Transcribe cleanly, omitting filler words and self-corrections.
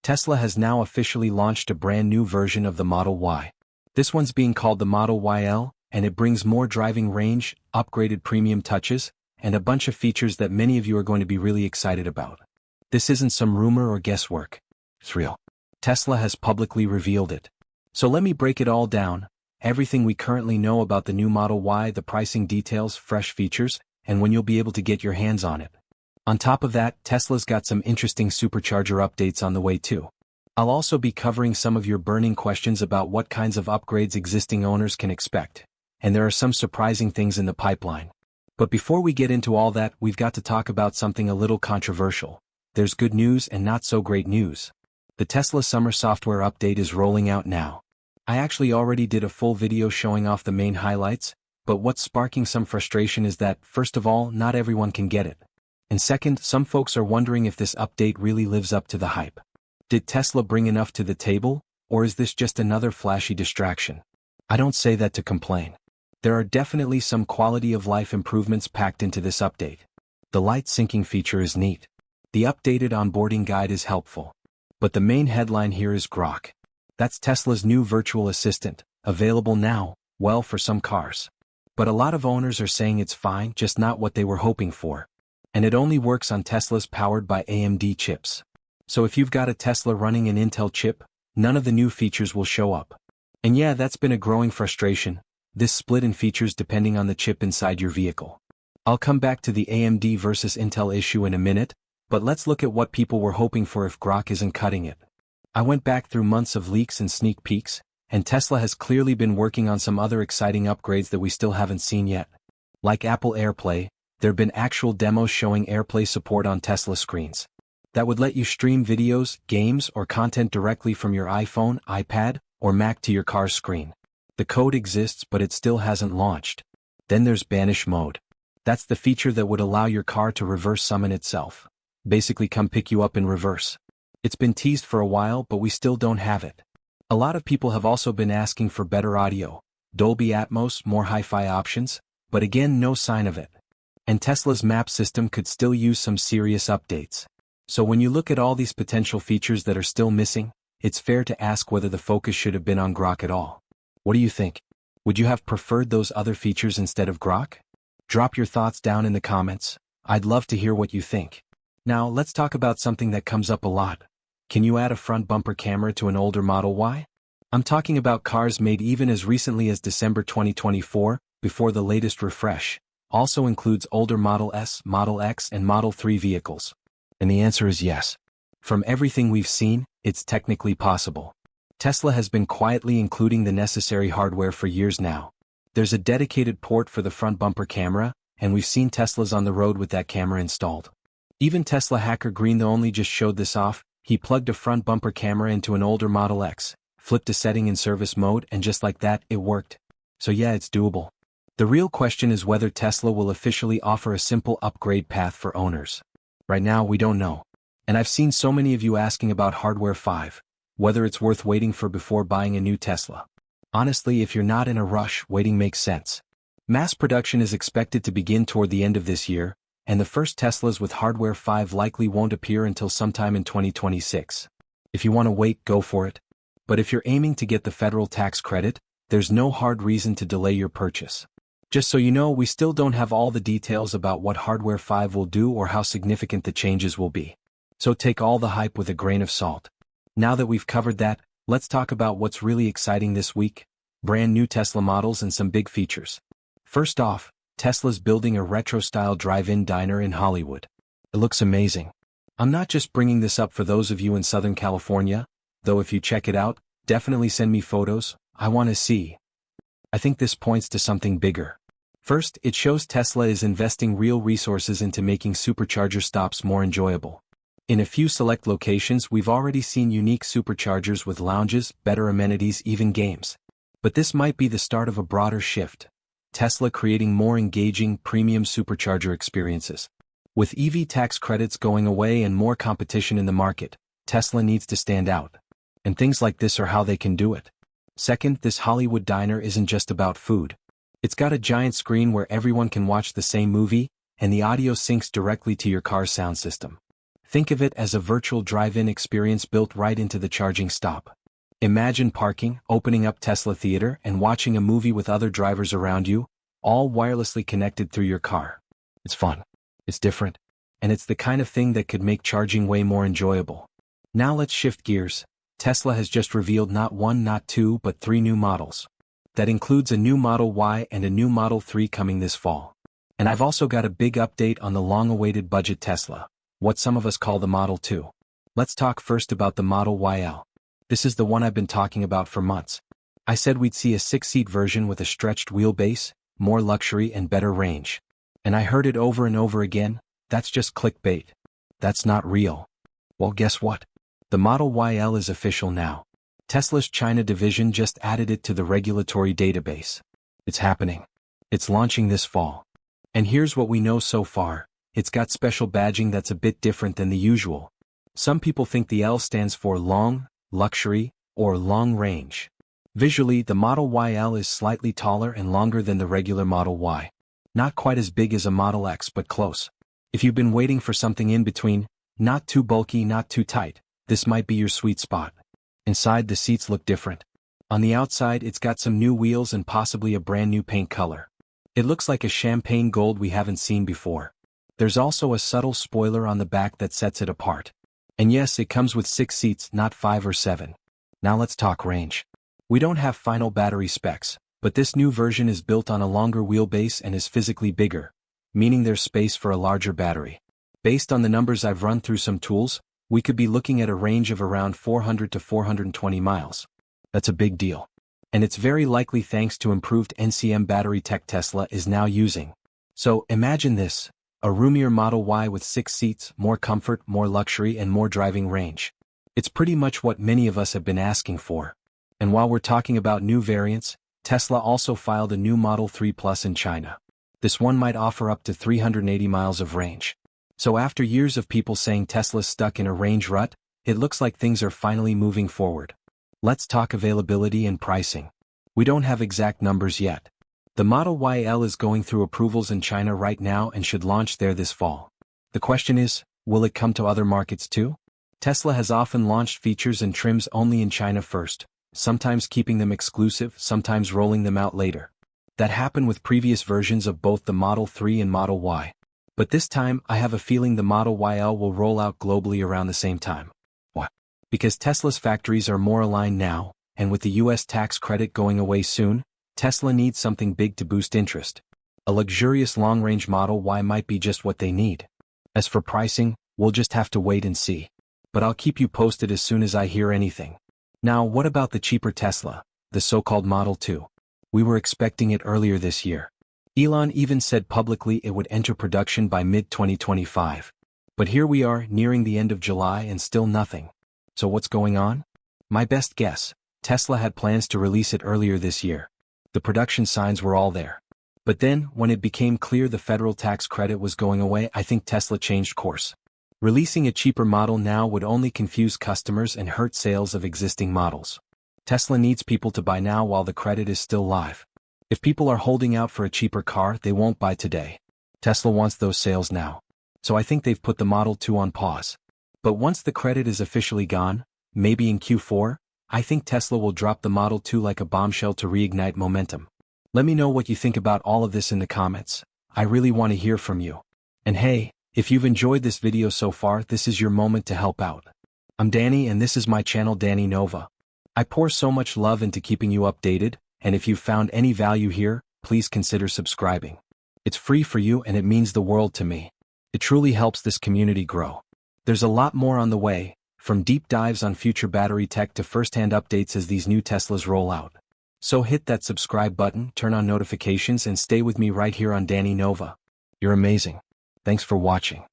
Tesla has now officially launched a brand new version of the Model Y. This one's being called the Model YL, and it brings more driving range, upgraded premium touches, and a bunch of features that many of you are going to be really excited about. This isn't some rumor or guesswork. It's real. Tesla has publicly revealed it. So let me break it all down, everything we currently know about the new Model Y, the pricing details, fresh features, and when you'll be able to get your hands on it. On top of that, Tesla's got some interesting supercharger updates on the way too. I'll also be covering some of your burning questions about what kinds of upgrades existing owners can expect, and there are some surprising things in the pipeline. But before we get into all that, we've got to talk about something a little controversial. There's good news and not so great news. The Tesla summer software update is rolling out now. I actually already did a full video showing off the main highlights, but what's sparking some frustration is that, first of all, not everyone can get it. And second, some folks are wondering if this update really lives up to the hype. Did Tesla bring enough to the table, or is this just another flashy distraction? I don't say that to complain. There are definitely some quality of life improvements packed into this update. The light syncing feature is neat. The updated onboarding guide is helpful. But the main headline here is Grok. That's Tesla's new virtual assistant, available now, well, for some cars. But a lot of owners are saying it's fine, just not what they were hoping for. And it only works on Teslas powered by AMD chips. So if you've got a Tesla running an Intel chip, none of the new features will show up. And yeah, that's been a growing frustration, this split in features depending on the chip inside your vehicle. I'll come back to the AMD versus Intel issue in a minute, but let's look at what people were hoping for if Grok isn't cutting it. I went back through months of leaks and sneak peeks, and Tesla has clearly been working on some other exciting upgrades that we still haven't seen yet. Like Apple AirPlay, there have been actual demos showing AirPlay support on Tesla screens. That would let you stream videos, games, or content directly from your iPhone, iPad, or Mac to your car's screen. The code exists, but it still hasn't launched. Then there's Banish Mode. That's the feature that would allow your car to reverse summon itself. Basically come pick you up in reverse. It's been teased for a while, but we still don't have it. A lot of people have also been asking for better audio, Dolby Atmos, more hi-fi options, but again, no sign of it. And Tesla's map system could still use some serious updates. So when you look at all these potential features that are still missing, it's fair to ask whether the focus should have been on Grok at all. What do you think? Would you have preferred those other features instead of Grok? Drop your thoughts down in the comments. I'd love to hear what you think. Now, let's talk about something that comes up a lot. Can you add a front bumper camera to an older Model Y? I'm talking about cars made even as recently as December 2024, before the latest refresh. Also includes older Model S, Model X, and Model 3 vehicles. And the answer is yes. From everything we've seen, it's technically possible. Tesla has been quietly including the necessary hardware for years now. There's a dedicated port for the front bumper camera, and we've seen Teslas on the road with that camera installed. Even Tesla hacker Green the Only just showed this off. He plugged a front bumper camera into an older Model X, flipped a setting in service mode, and just like that, it worked. So yeah, it's doable. The real question is whether Tesla will officially offer a simple upgrade path for owners. Right now, we don't know. And I've seen so many of you asking about Hardware 5, whether it's worth waiting for before buying a new Tesla. Honestly, if you're not in a rush, waiting makes sense. Mass production is expected to begin toward the end of this year, and the first Teslas with Hardware 5 likely won't appear until sometime in 2026. If you want to wait, go for it. But if you're aiming to get the federal tax credit, there's no hard reason to delay your purchase. Just so you know, we still don't have all the details about what Hardware 5 will do or how significant the changes will be. So take all the hype with a grain of salt. Now that we've covered that, let's talk about what's really exciting this week. Brand new Tesla models and some big features. First off, Tesla's building a retro-style drive-in diner in Hollywood. It looks amazing. I'm not just bringing this up for those of you in Southern California, though if you check it out, definitely send me photos, I want to see. I think this points to something bigger. First, it shows Tesla is investing real resources into making Supercharger stops more enjoyable. In a few select locations, we've already seen unique Superchargers with lounges, better amenities, even games. But this might be the start of a broader shift. Tesla creating more engaging, premium Supercharger experiences. With EV tax credits going away and more competition in the market, Tesla needs to stand out. And things like this are how they can do it. Second, this Hollywood diner isn't just about food. It's got a giant screen where everyone can watch the same movie, and the audio syncs directly to your car's sound system. Think of it as a virtual drive-in experience built right into the charging stop. Imagine parking, opening up Tesla Theater, and watching a movie with other drivers around you, all wirelessly connected through your car. It's fun. It's different. And it's the kind of thing that could make charging way more enjoyable. Now let's shift gears. Tesla has just revealed not one, not two, but 3 new models. That includes a new Model Y and a new Model 3 coming this fall. And I've also got a big update on the long-awaited budget Tesla, what some of us call the Model 2. Let's talk first about the Model YL. This is the one I've been talking about for months. I said we'd see a 6-seat version with a stretched wheelbase, more luxury and better range. And I heard it over and over again, that's just clickbait. That's not real. Well, guess what? The Model YL is official now. Tesla's China division just added it to the regulatory database. It's happening. It's launching this fall. And here's what we know so far. It's got special badging that's a bit different than the usual. Some people think the L stands for long, luxury, or long range. Visually, the Model YL is slightly taller and longer than the regular Model Y. Not quite as big as a Model X, but close. If you've been waiting for something in between, not too bulky, not too tight, this might be your sweet spot. Inside, the seats look different. On the outside, it's got some new wheels and possibly a brand new paint color. It looks like a champagne gold we haven't seen before. There's also a subtle spoiler on the back that sets it apart. And yes, it comes with 6 seats, not 5 or 7. Now let's talk range. We don't have final battery specs, but this new version is built on a longer wheelbase and is physically bigger, meaning there's space for a larger battery. Based on the numbers I've run through some tools, we could be looking at a range of around 400 to 420 miles. That's a big deal. And it's very likely thanks to improved NCM battery tech Tesla is now using. So imagine this, a roomier Model Y with 6 seats, more comfort, more luxury and more driving range. It's pretty much what many of us have been asking for. And while we're talking about new variants, Tesla also filed a new Model 3 Plus in China. This one might offer up to 380 miles of range. So after years of people saying Tesla's stuck in a range rut, it looks like things are finally moving forward. Let's talk availability and pricing. We don't have exact numbers yet. The Model YL is going through approvals in China right now and should launch there this fall. The question is, will it come to other markets too? Tesla has often launched features and trims only in China first, sometimes keeping them exclusive, sometimes rolling them out later. That happened with previous versions of both the Model 3 and Model Y. But this time, I have a feeling the Model YL will roll out globally around the same time. Why? Because Tesla's factories are more aligned now, and with the US tax credit going away soon, Tesla needs something big to boost interest. A luxurious long-range Model Y might be just what they need. As for pricing, we'll just have to wait and see. But I'll keep you posted as soon as I hear anything. Now, what about the cheaper Tesla, the so-called Model 2? We were expecting it earlier this year. Elon even said publicly it would enter production by mid-2025. But here we are, nearing the end of July and still nothing. So what's going on? My best guess, Tesla had plans to release it earlier this year. The production signs were all there. But then, when it became clear the federal tax credit was going away, I think Tesla changed course. Releasing a cheaper model now would only confuse customers and hurt sales of existing models. Tesla needs people to buy now while the credit is still live. If people are holding out for a cheaper car, they won't buy today. Tesla wants those sales now. So I think they've put the Model 2 on pause. But once the credit is officially gone, maybe in Q4, I think Tesla will drop the Model 2 like a bombshell to reignite momentum. Let me know what you think about all of this in the comments. I really want to hear from you. And hey, if you've enjoyed this video so far, this is your moment to help out. I'm Danny and this is my channel Danny Nova. I pour so much love into keeping you updated, and if you've found any value here, please consider subscribing. It's free for you and it means the world to me. It truly helps this community grow. There's a lot more on the way, from deep dives on future battery tech to first-hand updates as these new Teslas roll out. So hit that subscribe button, turn on notifications and stay with me right here on Danny Nova. You're amazing. Thanks for watching.